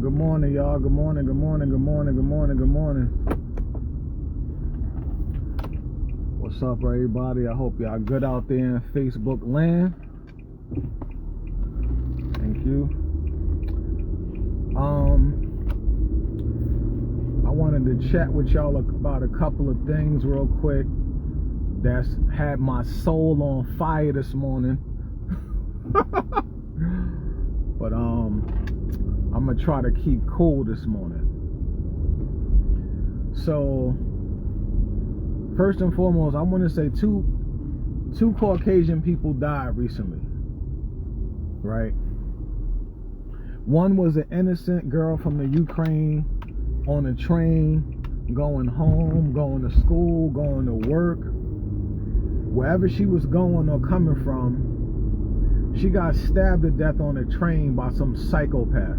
Good morning, y'all. Good morning, good morning, good morning, good morning, good morning. What's up, everybody? I hope y'all good out there in Facebook land. Thank you. I wanted to chat with y'all about a couple of things real quick that's had my soul on fire this morning. But I'm gonna try to keep cool this morning. So first and foremost, I want to say two Caucasian people died recently, right? One was an innocent girl from the Ukraine on a train, going home, going to school, going to work. Wherever she was going or coming from, she got stabbed to death on a train by some psychopath.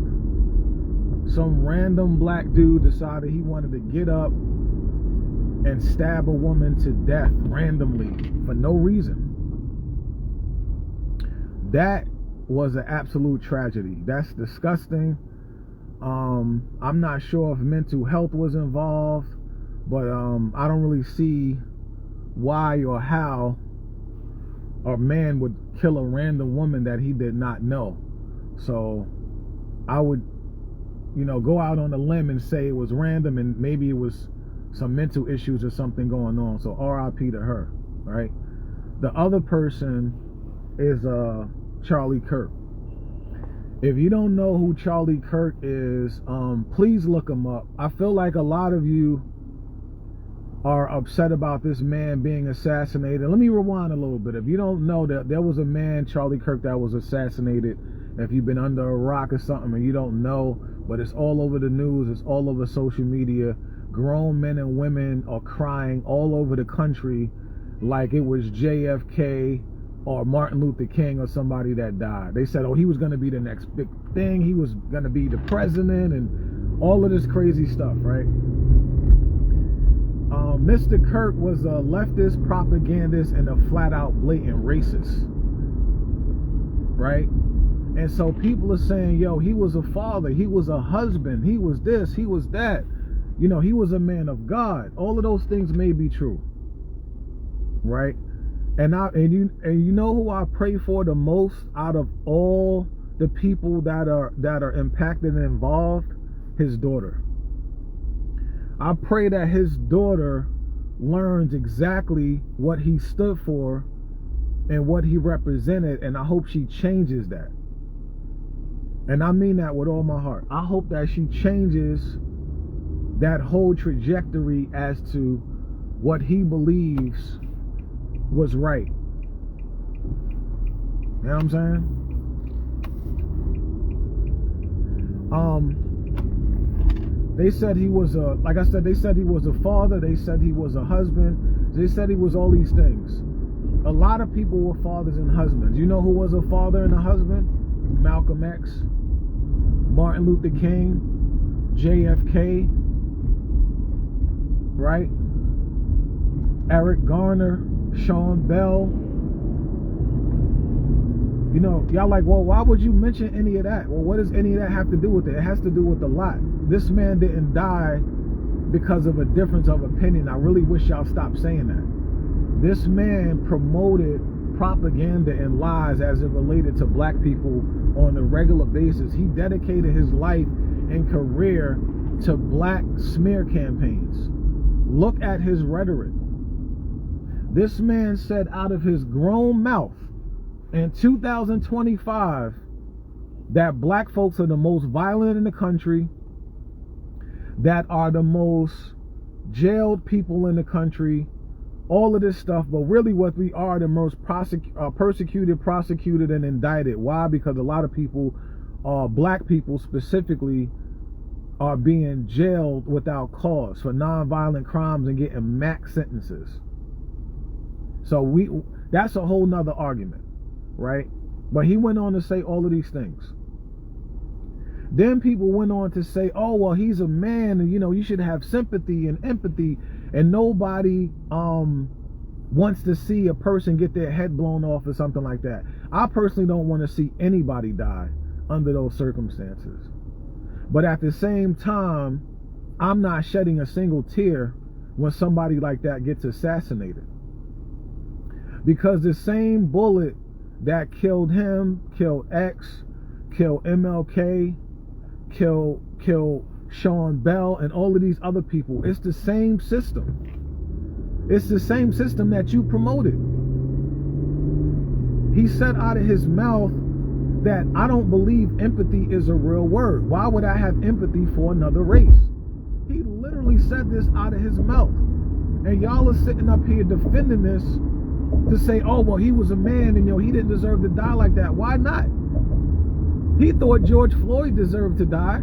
Some random black dude decided he wanted to get up and stab a woman to death randomly for no reason. That was an absolute tragedy. That's disgusting. I'm not sure if mental health was involved, but I don't really see why or how a man would kill a random woman that he did not know. So I would, go out on a limb and say it was random and maybe it was some mental issues or something going on. So RIP to her, right? The other person is Charlie Kirk. If you don't know who Charlie Kirk is, please look him up. I feel like a lot of you are upset about this man being assassinated. Let me rewind a little bit. If you don't know that there was a man, Charlie Kirk, that was assassinated, if you've been under a rock or something and you don't know, but it's all over the news, it's all over social media. Grown men and women are crying all over the country like it was JFK or Martin Luther King or somebody that died. They said, oh, he was going to be the next big thing. He was going to be the president and all of this crazy stuff, right? Mr. Kirk was a leftist propagandist and a flat-out blatant racist, right? And so people are saying, yo, he was a father, he was a husband, he was this, he was that. He was a man of God. All of those things may be true, right? And you know who I pray for the most out of all the people that are impacted and involved? His daughter. I pray that his daughter learns exactly what he stood for and what he represented, and I hope she changes that. And I mean that with all my heart. I hope that she changes that whole trajectory as to what he believes was right. You know what I'm saying? They said he was like I said, they said he was a father, they said he was a husband, they said he was all these things. A lot of people were fathers and husbands. You know who was a father and a husband? Malcolm X, Martin Luther King, JFK, right? Eric Garner, Sean Bell. Y'all like, well, why would you mention any of that? Well, what does any of that have to do with it? It has to do with a lot. This man didn't die because of a difference of opinion. I really wish y'all stopped saying that. This man promoted propaganda and lies as it related to black people on a regular basis. He dedicated his life and career to black smear campaigns. Look at his rhetoric. This man said out of his grown mouth in 2025 that black folks are the most violent in the country, that are the most jailed people in the country, all of this stuff. But really what we are, the most persecuted, prosecuted, and indicted. Why? Because a lot of people, black people specifically, are being jailed without cause for nonviolent crimes and getting max sentences. So that's a whole nother argument, right? But he went on to say all of these things. Then people went on to say, oh, well, he's a man and, you should have sympathy and empathy, and nobody wants to see a person get their head blown off or something like that. I personally don't want to see anybody die under those circumstances. But at the same time, I'm not shedding a single tear when somebody like that gets assassinated. Because the same bullet that killed him, killed X, killed MLK, killed Sean Bell, and all of these other people, it's the same system. It's the same system that you promoted. He said out of his mouth that I don't believe empathy is a real word. Why would I have empathy for another race? He literally said this out of his mouth. And y'all are sitting up here defending this to say, oh, well, he was a man and he didn't deserve to die like that. Why not? He thought George Floyd deserved to die.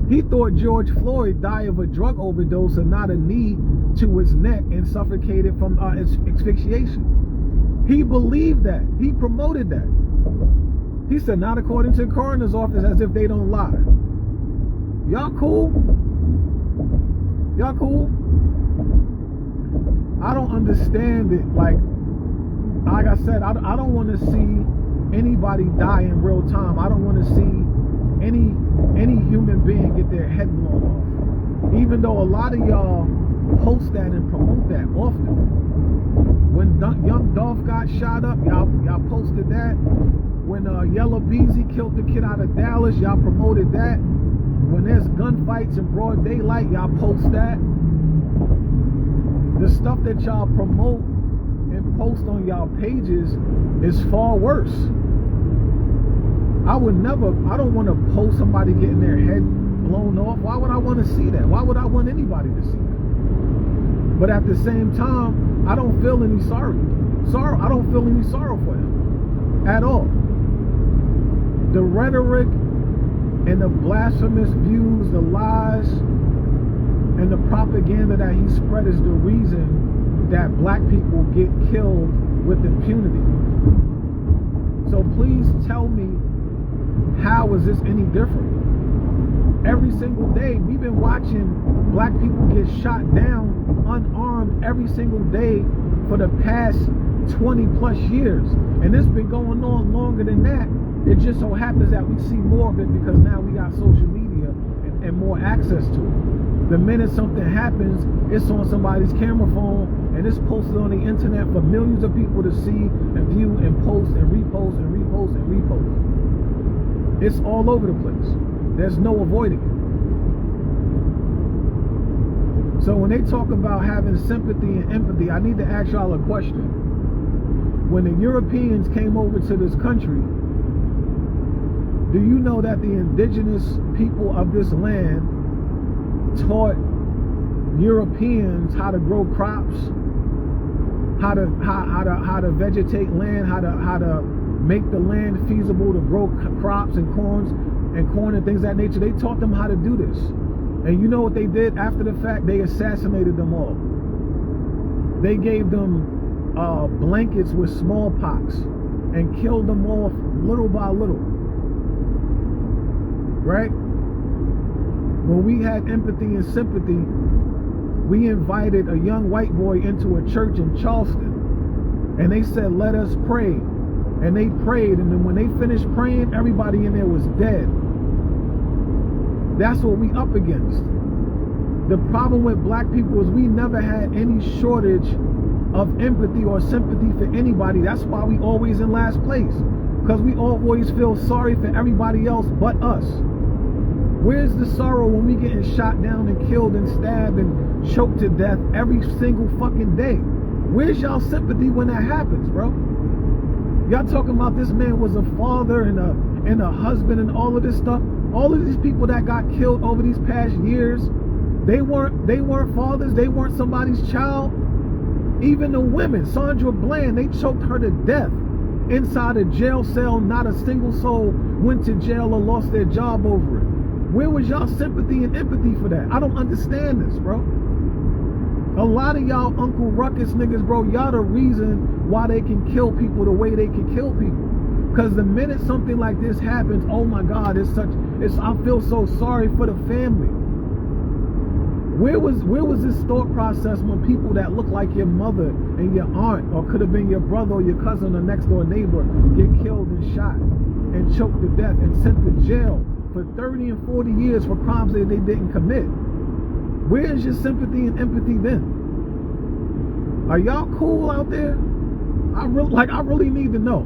He thought George Floyd died of a drug overdose and not a knee to his neck and suffocated from asphyxiation. He believed that. He promoted that. He said, not according to the coroner's office, as if they don't lie. Y'all cool? Y'all cool? I don't understand it. Like I said, I don't want to see anybody die in real time. I don't want to see any human being get their head blown off. Even though a lot of y'all post that and promote that often. When young Dolph got shot up, y'all posted that. When Yellow Beezy killed the kid out of Dallas, y'all promoted that. When there's gunfights in broad daylight, y'all post that. The stuff that y'all promote and post on y'all pages is far worse. I don't want to post somebody getting their head blown off. Why would I want to see that? Why would I want anybody to see that? But at the same time, I don't feel any sorrow. I don't feel any sorrow for him at all. The rhetoric and the blasphemous views, the lies, and the propaganda that he spread is the reason that black people get killed with impunity. So please tell me, how is this any different? Every single day, we've been watching black people get shot down unarmed every single day for the past 20 plus years. And it's been going on longer than that. It just so happens that we see more of it because now we got social media and more access to it. The minute something happens, it's on somebody's camera phone and it's posted on the internet for millions of people to see and view and post and repost and repost and repost. It's all over the place. There's no avoiding it. So when they talk about having sympathy and empathy, I need to ask y'all a question. When the Europeans came over to this country, do you know that the indigenous people of this land taught Europeans how to grow crops, how to vegetate land, how to make the land feasible to grow crops and corn and things of that nature? They taught them how to do this. And you know what they did after the fact? They assassinated them all. They gave them blankets with smallpox and killed them off little by little. Right? When we had empathy and sympathy, we invited a young white boy into a church in Charleston, and they said, let us pray. And they prayed, and then when they finished praying, everybody in there was dead. That's what we up against. The problem with black people is we never had any shortage of empathy or sympathy for anybody. That's why we always in last place, because we always feel sorry for everybody else but us. Where's the sorrow when we getting shot down and killed and stabbed and choked to death every single fucking day? Where's y'all sympathy when that happens, bro? Y'all talking about this man was a father and a husband and all of this stuff. All of these people that got killed over these past years, they weren't fathers, they weren't somebody's child. Even the women, Sandra Bland, they choked her to death inside a jail cell. Not a single soul went to jail or lost their job over it. Where was y'all sympathy and empathy for that? I don't understand this, bro. A lot of y'all Uncle Ruckus niggas, bro, y'all the reason why they can kill people the way they can kill people. Because the minute something like this happens, oh my God, I feel so sorry for the family. Where was this thought process when people that look like your mother and your aunt, or could have been your brother or your cousin or next door neighbor, get killed and shot and choked to death and sent to jail for 30 and 40 years for crimes that they didn't commit. Where is your sympathy and empathy then? Are y'all cool out there? I really need to know.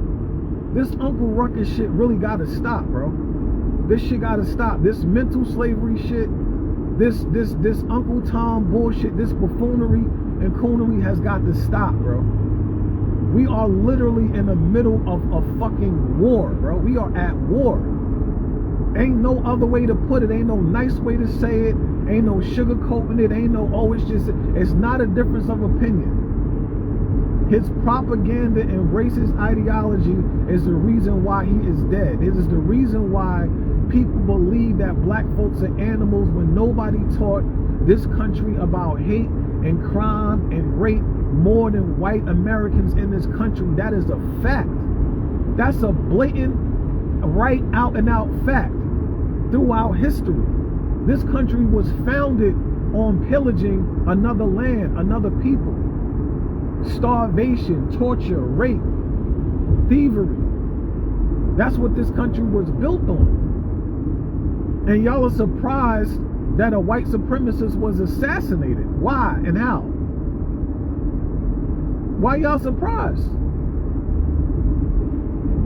This Uncle Ruckus shit really gotta stop, bro. This shit gotta stop. This mental slavery shit, this Uncle Tom bullshit, this buffoonery and coonery has got to stop, bro. We are literally in the middle of a fucking war, bro. We are at war. Ain't no other way to put it. Ain't no nice way to say it. Ain't no sugarcoating it. Ain't no, oh, it's not a difference of opinion. His propaganda and racist ideology is the reason why he is dead. It is the reason why people believe that black folks are animals when nobody taught this country about hate and crime and rape more than white Americans in this country. That is a fact. That's a blatant, right out and out fact. Throughout history, this country was founded on pillaging another land, another people. Starvation, torture, rape, thievery. That's what this country was built on. And y'all are surprised that a white supremacist was assassinated. Why and how? Why y'all surprised?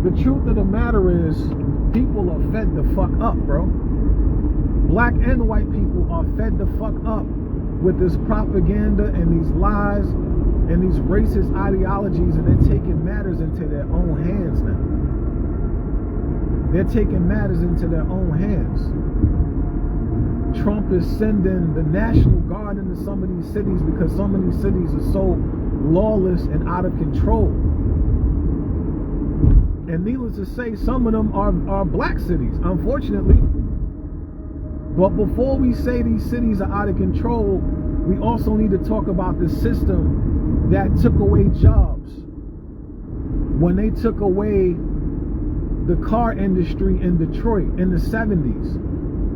The truth of the matter is, people are fed the fuck up, bro. Black and white people are fed the fuck up with this propaganda and these lies and these racist ideologies, and they're taking matters into their own hands now. They're taking matters into their own hands. Trump is sending the National Guard into some of these cities because some of these cities are so lawless and out of control. And needless to say, some of them are black cities, unfortunately. But before we say these cities are out of control, we also need to talk about the system that took away jobs. When they took away the car industry in Detroit in the 70s,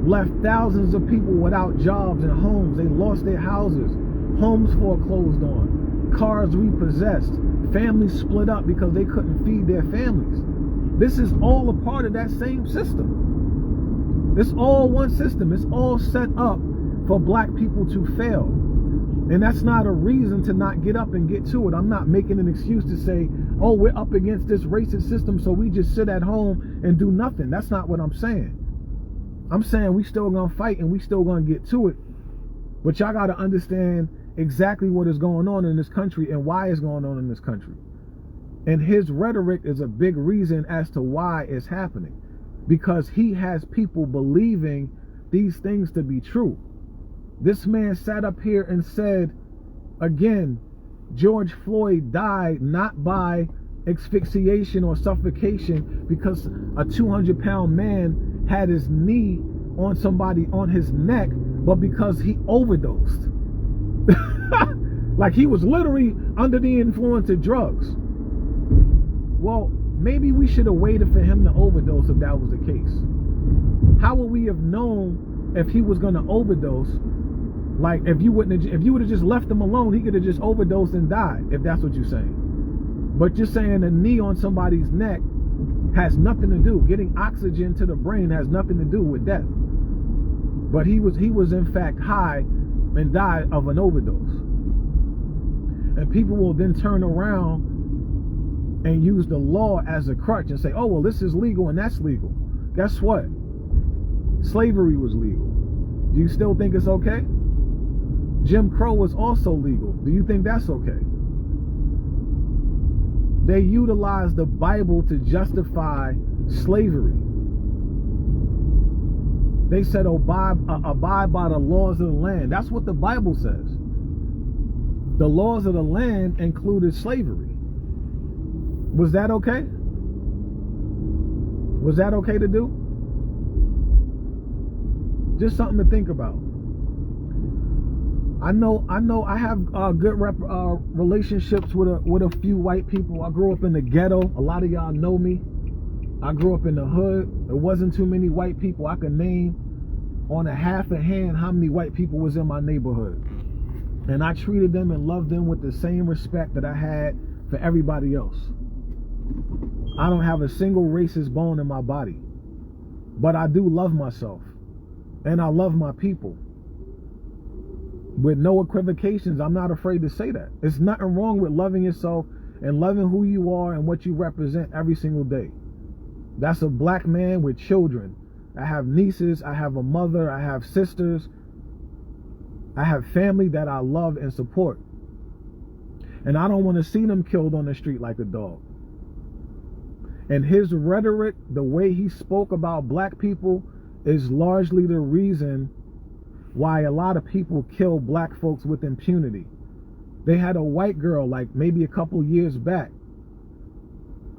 left thousands of people without jobs and homes. They lost their houses, homes foreclosed on, cars repossessed, families split up because they couldn't feed their families. This is all a part of that same system. It's all one system. It's all set up for black people to fail. And that's not a reason to not get up and get to it. I'm not making an excuse to say, oh, we're up against this racist system, so we just sit at home and do nothing. That's not what I'm saying. I'm saying we still gonna fight and we still gonna get to it. But y'all gotta understand exactly what is going on in this country and why it's going on in this country. And his rhetoric is a big reason as to why it's happening. Because he has people believing these things to be true. This man sat up here and said, again, George Floyd died not by asphyxiation or suffocation because a 200-pound man had his knee on somebody on his neck, but because he overdosed. Like he was literally under the influence of drugs. Well, maybe we should have waited for him to overdose if that was the case. How would we have known if he was going to overdose? Like if you would have just left him alone, he could have just overdosed and died, if that's what you're saying. But you're saying a knee on somebody's neck has nothing to do. Getting oxygen to the brain has nothing to do with death. But he was in fact high and died of an overdose. And people will then turn around and use the law as a crutch and say, oh, well, this is legal and that's legal. Guess what? Slavery was legal. Do you still think it's okay? Jim Crow was also legal. Do you think that's okay? They utilized the Bible to justify slavery. They said, abide by the laws of the land. That's what the Bible says. The laws of the land included slavery. Was that okay? Was that okay to do? Just something to think about. I know I have good relationships with a few white people. I grew up in the ghetto. A lot of y'all know me. I grew up in the hood. There wasn't too many white people. I could name on a half a hand how many white people was in my neighborhood. And I treated them and loved them with the same respect that I had for everybody else. I don't have a single racist bone in my body. But I do love myself, and I love my people. With no equivocations, I'm not afraid to say that. There's nothing wrong with loving yourself and loving who you are and what you represent every single day. That's a black man with children. I have nieces, I have a mother, I have sisters, I have family that I love and support. And I don't want to see them killed on the street like a dog. And his rhetoric, the way he spoke about black people, is largely the reason why a lot of people kill black folks with impunity. They had a white girl, like maybe a couple years back,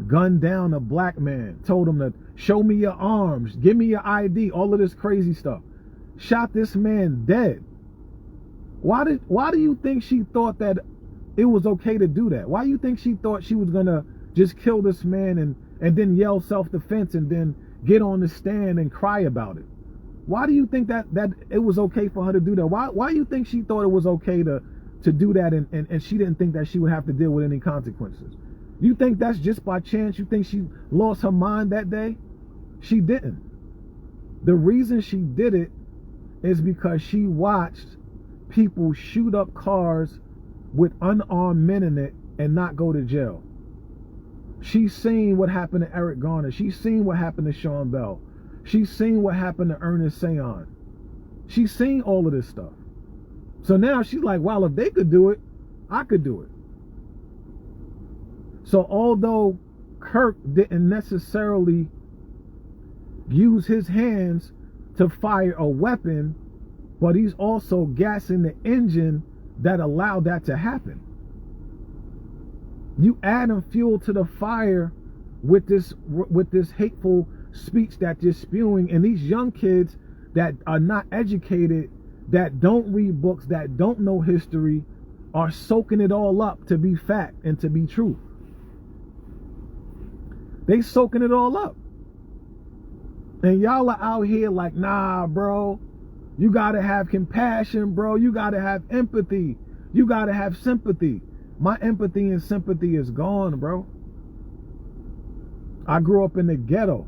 gunned down a black man, told him to show me your arms, give me your ID, all of this crazy stuff. Shot this man dead. Why do you think she thought that it was okay to do that? Why do you think she thought she was gonna just kill this man and then yell self-defense and then get on the stand and cry about it? Why do you think that it was okay for her to do that? Why do you think she thought it was okay to do that and she didn't think that she would have to deal with any consequences? You think that's just by chance? You think she lost her mind that day? She didn't. The reason she did it is because she watched people shoot up cars with unarmed men in it and not go to jail. She's seen what happened to Eric Garner. She's seen what happened to Sean Bell. She's seen what happened to Ernest Sayon. She's seen all of this stuff. So now she's like, well, if they could do it, I could do it. So although Kirk didn't necessarily use his hands to fire a weapon, but he's also gassing the engine that allowed that to happen. You adding fuel to the fire with this hateful speech that you're spewing, and these young kids that are not educated, that don't read books, that don't know history, are soaking it all up to be fact and to be true. They soaking it all up. And y'all are out here like, nah, bro, you gotta have compassion, bro. You gotta have empathy. You gotta have sympathy. My empathy and sympathy is gone, bro. I grew up in the ghetto.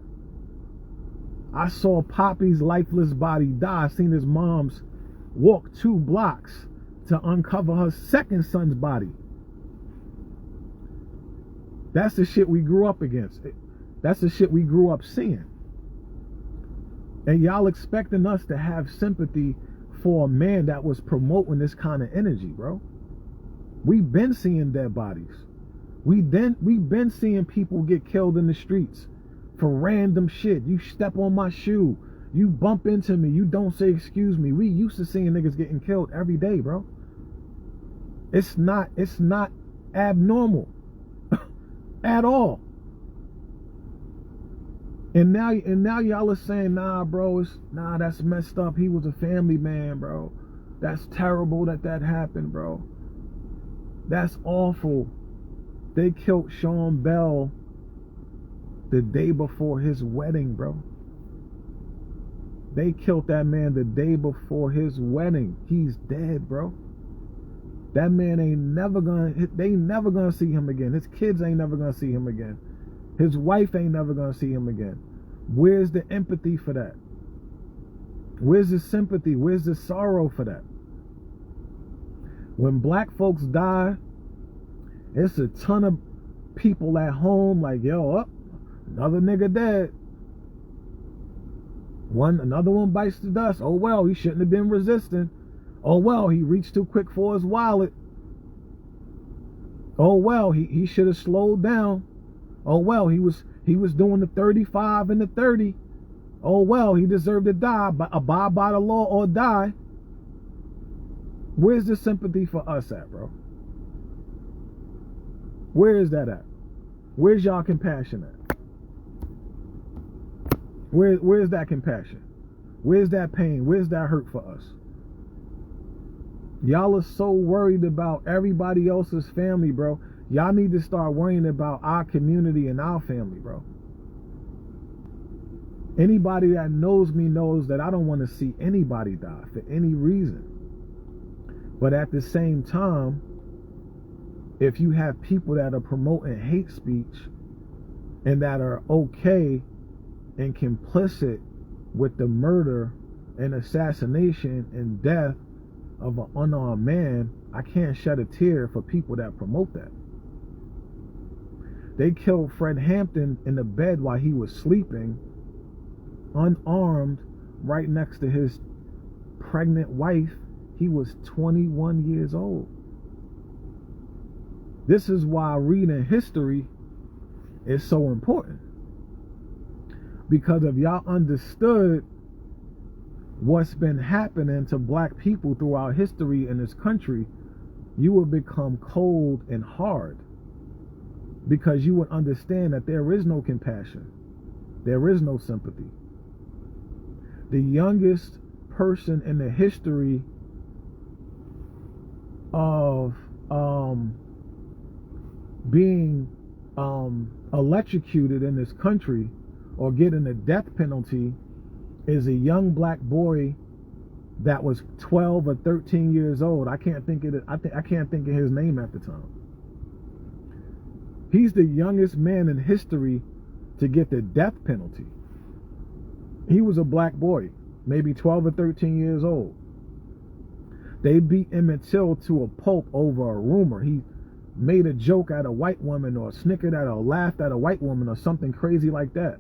I saw Poppy's lifeless body die. I seen his mom's walk 2 blocks to uncover her second son's body. That's the shit we grew up against. That's the shit we grew up seeing. And y'all expecting us to have sympathy for a man that was promoting this kind of energy, bro. We've been seeing dead bodies. We've been seeing people get killed in the streets for random shit. You step on my shoe, you bump into me, you don't say excuse me. We used to seeing niggas getting killed every day, bro. It's not abnormal at all. And now y'all are saying, nah, bro, that's messed up. He was a family man, bro. That's terrible that happened, bro. That's awful. They killed Sean Bell the day before his wedding, bro. They killed that man the day before his wedding. He's dead, bro. That man they never gonna see him again. His kids ain't never gonna see him again. His wife ain't never gonna see him again. Where's the empathy for that? Where's the sympathy? Where's the sorrow for that? When black folks die, it's a ton of people at home like, yo, another nigga dead. Another one bites the dust. Oh well, he shouldn't have been resisting. Oh well, he reached too quick for his wallet. Oh well, he should have slowed down. Oh well, he was doing the 35 and the 30. Oh well, he deserved to die, but abide by the law or die. Where's the sympathy for us at, bro? Where is that at? Where's y'all compassion at? Where's that compassion? Where's that pain? Where's that hurt for us? Y'all are so worried about everybody else's family, bro. Y'all need to start worrying about our community and our family, bro. Anybody that knows me knows that I don't want to see anybody die for any reason. But at the same time, if you have people that are promoting hate speech and that are okay and complicit with the murder and assassination and death of an unarmed man, I can't shed a tear for people that promote that. They killed Fred Hampton in the bed while he was sleeping, unarmed, right next to his pregnant wife. He was 21 years old. This is why reading history is so important. Because if y'all understood what's been happening to black people throughout history in this country, you would become cold and hard. Because you would understand that there is no compassion. There is no sympathy. The youngest person in the history of being electrocuted in this country or getting a death penalty is a young black boy that was 12 or 13 years old. I can't think of his name at the time. He's the youngest man in history to get the death penalty. He was a black boy, maybe 12 or 13 years old. They beat Emmett Till to a pulp over a rumor. He made a joke at a white woman or snickered at or laughed at a white woman or something crazy like that.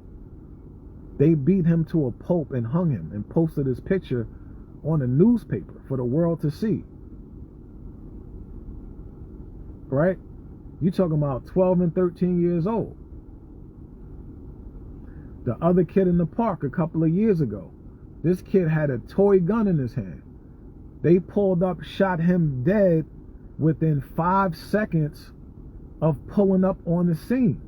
They beat him to a pulp and hung him and posted his picture on a newspaper for the world to see. Right? You talking about 12 and 13 years old. The other kid in the park a couple of years ago, this kid had a toy gun in his hand. They pulled up, shot him dead within 5 seconds of pulling up on the scene.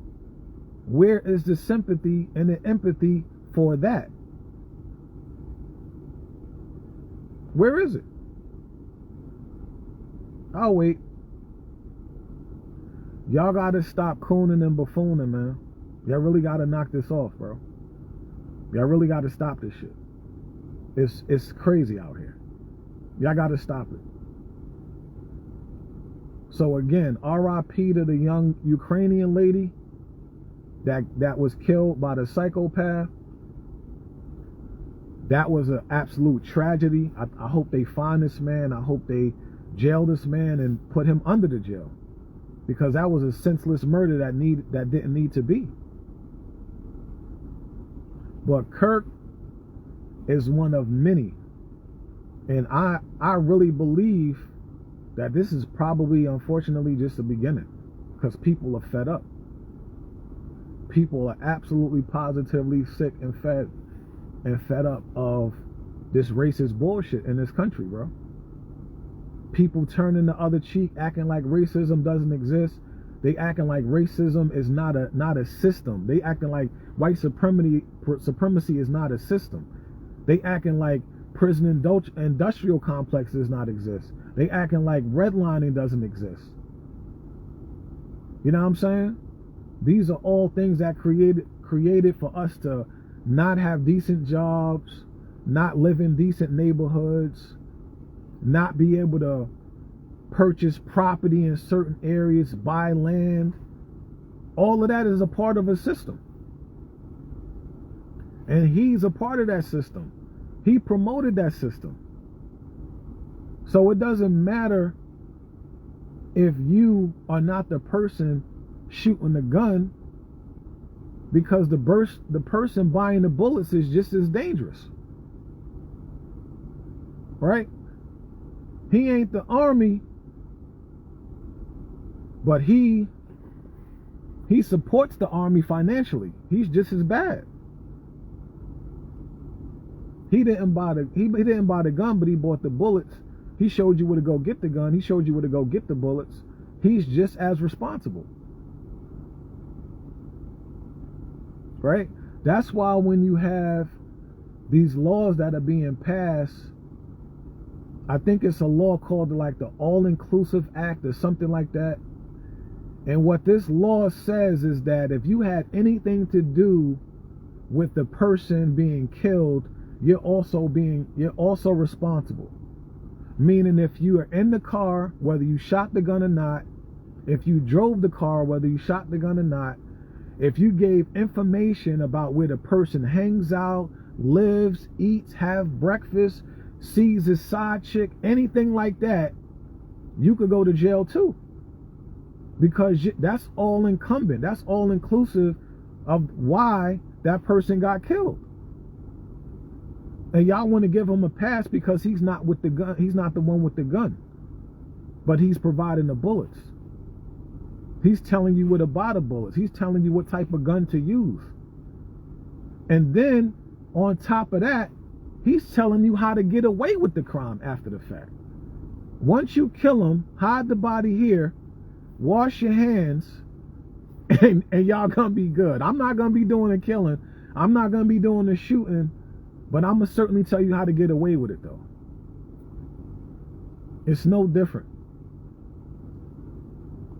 Where is the sympathy and the empathy for that? Where is it? I'll wait. Y'all gotta stop cooning and buffooning, man. Y'all really gotta knock this off, bro. Y'all really gotta stop this shit. It's crazy out here. Y'all gotta stop it. So again, R.I.P. to the young Ukrainian lady that was killed by the psychopath. That was an absolute tragedy. I hope they find this man. I hope they jail this man and put him under the jail, because that was a senseless murder that didn't need to be. But Kirk is one of many, and I really believe that this is probably, unfortunately, just the beginning, because people are fed up. People are absolutely positively sick and fed up of this racist bullshit in this country, bro. People turning the other cheek, acting like racism doesn't exist. They acting like racism is not a system. They acting like white supremacy is not a system. They acting like prison industrial complex does not exist. They acting like redlining doesn't exist. You know what I'm saying? These are all things that created for us to not have decent jobs, not live in decent neighborhoods, not be able to purchase property in certain areas, buy land. All of that is a part of a system. And he's a part of that system. He promoted that system. So it doesn't matter if you are not the person shooting the gun, because the person buying the bullets is just as dangerous. Right? He ain't the army, but he supports the army financially. He's just as bad. He didn't buy the gun, but he bought the bullets. He showed you where to go get the gun. He showed you where to go get the bullets. He's just as responsible. Right? That's why when you have these laws that are being passed, I think it's a law called like the All-Inclusive Act or something like that. And what this law says is that if you had anything to do with the person being killed, you're also responsible. Meaning if you are in the car, whether you shot the gun or not, if you drove the car, whether you shot the gun or not, if you gave information about where the person hangs out, lives, eats, have breakfast, sees his side chick, anything like that, you could go to jail too. Because that's all incumbent. That's all inclusive of why that person got killed. And y'all want to give him a pass because he's not with the gun. He's not the one with the gun. But he's providing the bullets. He's telling you where to buy the bullets. He's telling you what type of gun to use. And then, on top of that, he's telling you how to get away with the crime after the fact. Once you kill him, hide the body here, wash your hands, and y'all gonna be good. I'm not gonna be doing the killing. I'm not gonna be doing the shooting, but I'm gonna certainly tell you how to get away with it, though. It's no different.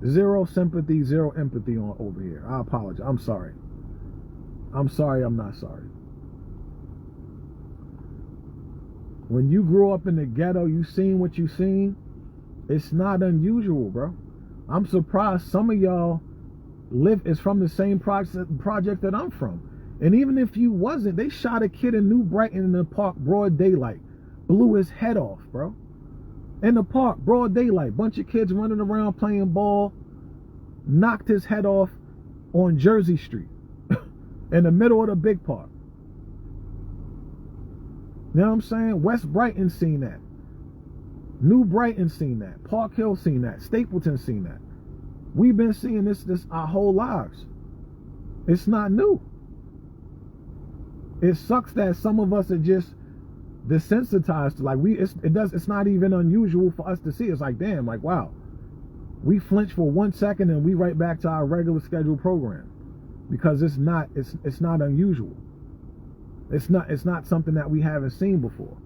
Zero sympathy, zero empathy on over here. I apologize. I'm sorry. I'm sorry. I'm not sorry. When you grew up in the ghetto, you seen what you seen. It's not unusual, bro. I'm surprised some of y'all is from the same project that I'm from. And even if you wasn't, they shot a kid in New Brighton in the park, broad daylight. Blew his head off, bro. In the park, broad daylight. Bunch of kids running around playing ball. Knocked his head off on Jersey Street. In the middle of the big park. You know what I'm saying? West Brighton seen that. New Brighton seen that. Park Hill seen that. Stapleton seen that. We've been seeing this our whole lives. It's not new. It sucks that some of us are just desensitized to, like, it's not even unusual for us to see. It's like, damn, like, wow. We flinch for 1 second and we right back to our regular scheduled program. Because it's not unusual. It's not something that we haven't seen before.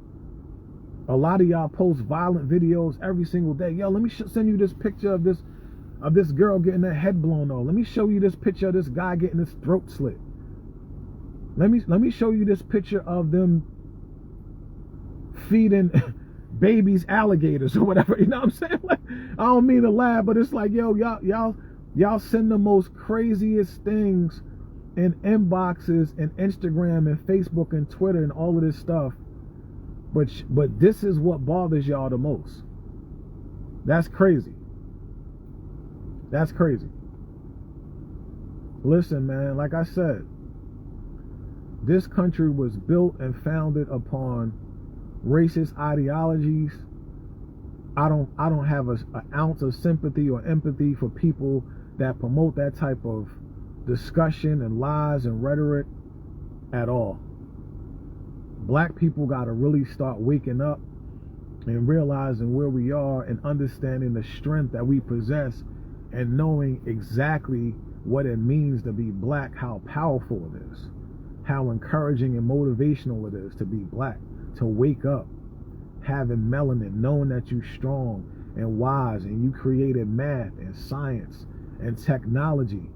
A lot of y'all post violent videos every single day. Yo, let me send you this picture of this girl getting her head blown off. Let me show you this picture of this guy getting his throat slit. Let me show you this picture of them feeding babies alligators or whatever. You know what I'm saying? Like, I don't mean to laugh, but it's like, yo, y'all send the most craziest things in inboxes and Instagram and Facebook and Twitter and all of this stuff. But this is what bothers y'all the most. That's crazy. That's crazy. Listen, man, like I said, this country was built and founded upon racist ideologies. I don't have an ounce of sympathy or empathy for people that promote that type of discussion and lies and rhetoric at all. Black people got to really start waking up and realizing where we are and understanding the strength that we possess and knowing exactly what it means to be black, how powerful it is, how encouraging and motivational it is to be black, to wake up, having melanin, knowing that you're strong and wise and you created math and science and technology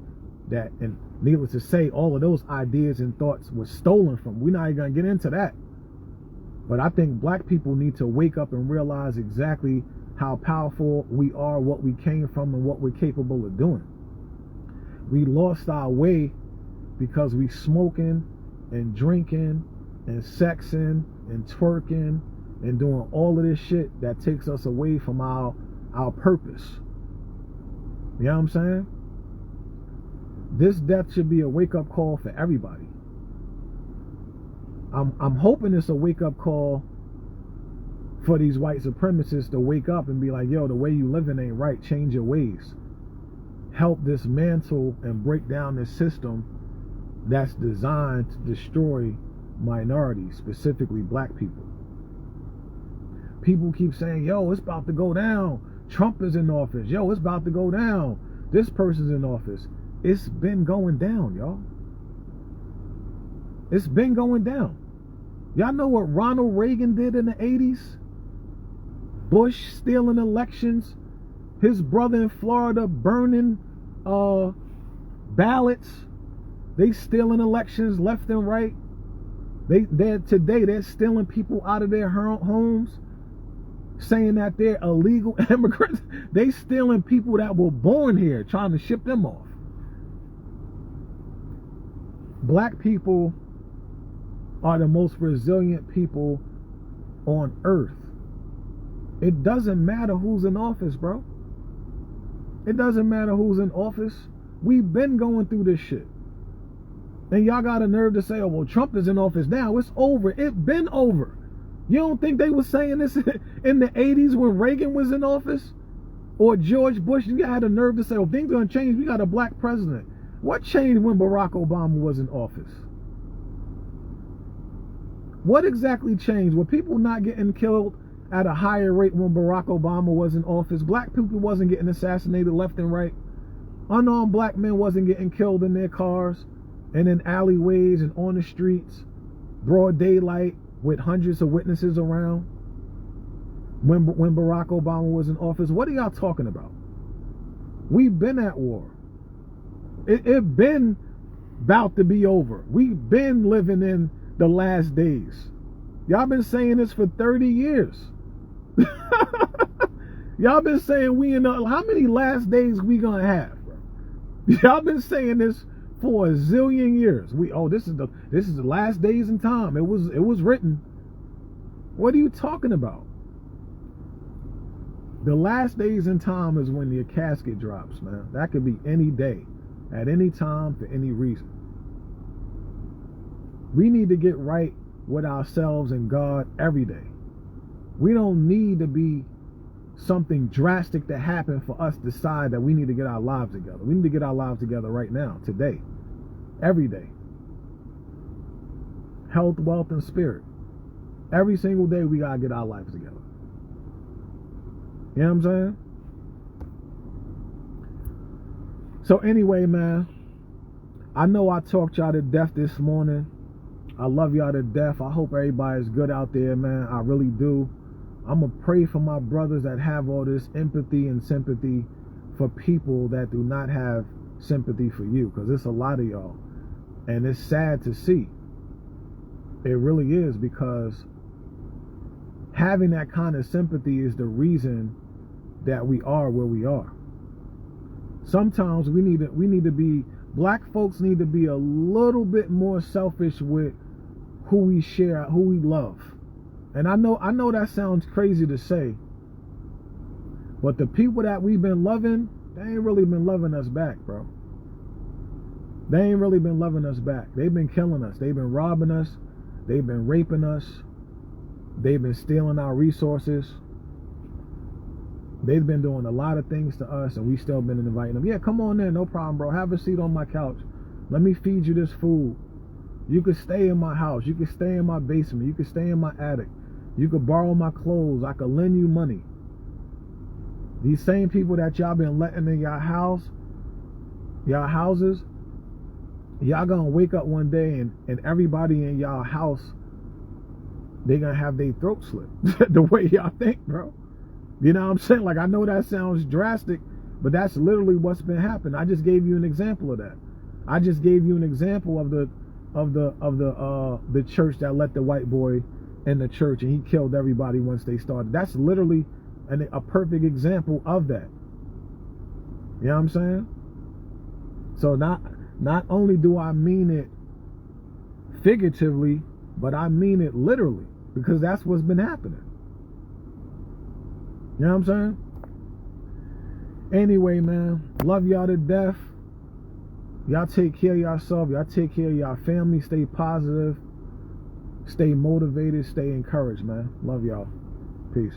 that, and needless to say, all of those ideas and thoughts were stolen from. We're not even going to get into that. But I think black people need to wake up and realize exactly how powerful we are, what we came from, and what we're capable of doing. We lost our way because we smoking and drinking and sexing and twerking and doing all of this shit that takes us away from our purpose. You know what I'm saying? This death should be a wake-up call for everybody. I'm hoping it's a wake-up call for these white supremacists to wake up and be like, yo, the way you living ain't right. Change your ways. Help dismantle and break down this system that's designed to destroy minorities, specifically black people. People keep saying, yo, it's about to go down. Trump is in office. Yo, it's about to go down. This person's in office. It's been going down, y'all. It's been going down. Y'all know what Ronald Reagan did in the 80s? Bush stealing elections. His brother in Florida burning ballots. They stealing elections left and right. They're stealing people out of their homes, saying that they're illegal immigrants. They stealing people that were born here, trying to ship them off. Black people are the most resilient people on earth. It doesn't matter who's in office, bro. It doesn't matter who's in office. We've been going through this shit. And y'all got a nerve to say, oh, well, Trump is in office now. It's over. It's been over. You don't think they were saying this in the 80s when Reagan was in office? Or George Bush? You had a nerve to say, oh, things are going to change. We got a black president. What changed when Barack Obama was in office? What exactly changed? Were people not getting killed at a higher rate when Barack Obama was in office? Black people wasn't getting assassinated left and right. Unarmed black men wasn't getting killed in their cars and in alleyways and on the streets, broad daylight with hundreds of witnesses around when Barack Obama was in office. What are y'all talking about? We've been at war. It been about to be over. We've been living in the last days. Y'all been saying this for 30 years. Y'all been saying we in how many last days we gonna have, bro? Y'all been saying this for a zillion years. This is the last days in time. It was written. What are you talking about? The last days in time is when your casket drops, man. That could be any day, at any time, for any reason. We need to get right with ourselves and God every day. We don't need to be something drastic to happen for us to decide that we need to get our lives together. We need to get our lives together right now, today, every day. Health, wealth, and spirit. Every single day we gotta get our lives together. You know what I'm saying? So anyway, man, I know I talked y'all to death this morning. I love y'all to death. I hope everybody's good out there, man. I really do. I'm going to pray for my brothers that have all this empathy and sympathy for people that do not have sympathy for you, because it's a lot of y'all. And it's sad to see. It really is, because having that kind of sympathy is the reason that we are where we are. Sometimes we need to be, black folks need to be a little bit more selfish with who we share, who we love. And I know that sounds crazy to say, but the people that we've been loving, they ain't really been loving us back, bro. They ain't really been loving us back. They've been killing us. They've been robbing us. They've been raping us. They've been stealing our resources. They've been doing a lot of things to us, and we still been inviting them. Yeah, come on in, no problem, bro. Have a seat on my couch. Let me feed you this food. You could stay in my house. You could stay in my basement. You could stay in my attic. You could borrow my clothes. I could lend you money. These same people that y'all been letting in your house, y'all houses, y'all gonna wake up one day and everybody in y'all house, they gonna have their throat slit the way y'all think, bro. You know what I'm saying? Like, I know that sounds drastic, but that's literally what's been happening. I just gave you an example of that. I just gave you an example of the church that let the white boy in the church and he killed everybody once they started. That's literally a perfect example of that. You know what I'm saying? So not only do I mean it figuratively, but I mean it literally, because that's what's been happening. You know what I'm saying? Anyway, man, love y'all to death. Y'all take care of yourself. Y'all take care of y'all family. Stay positive. Stay motivated. Stay encouraged, man. Love y'all. Peace.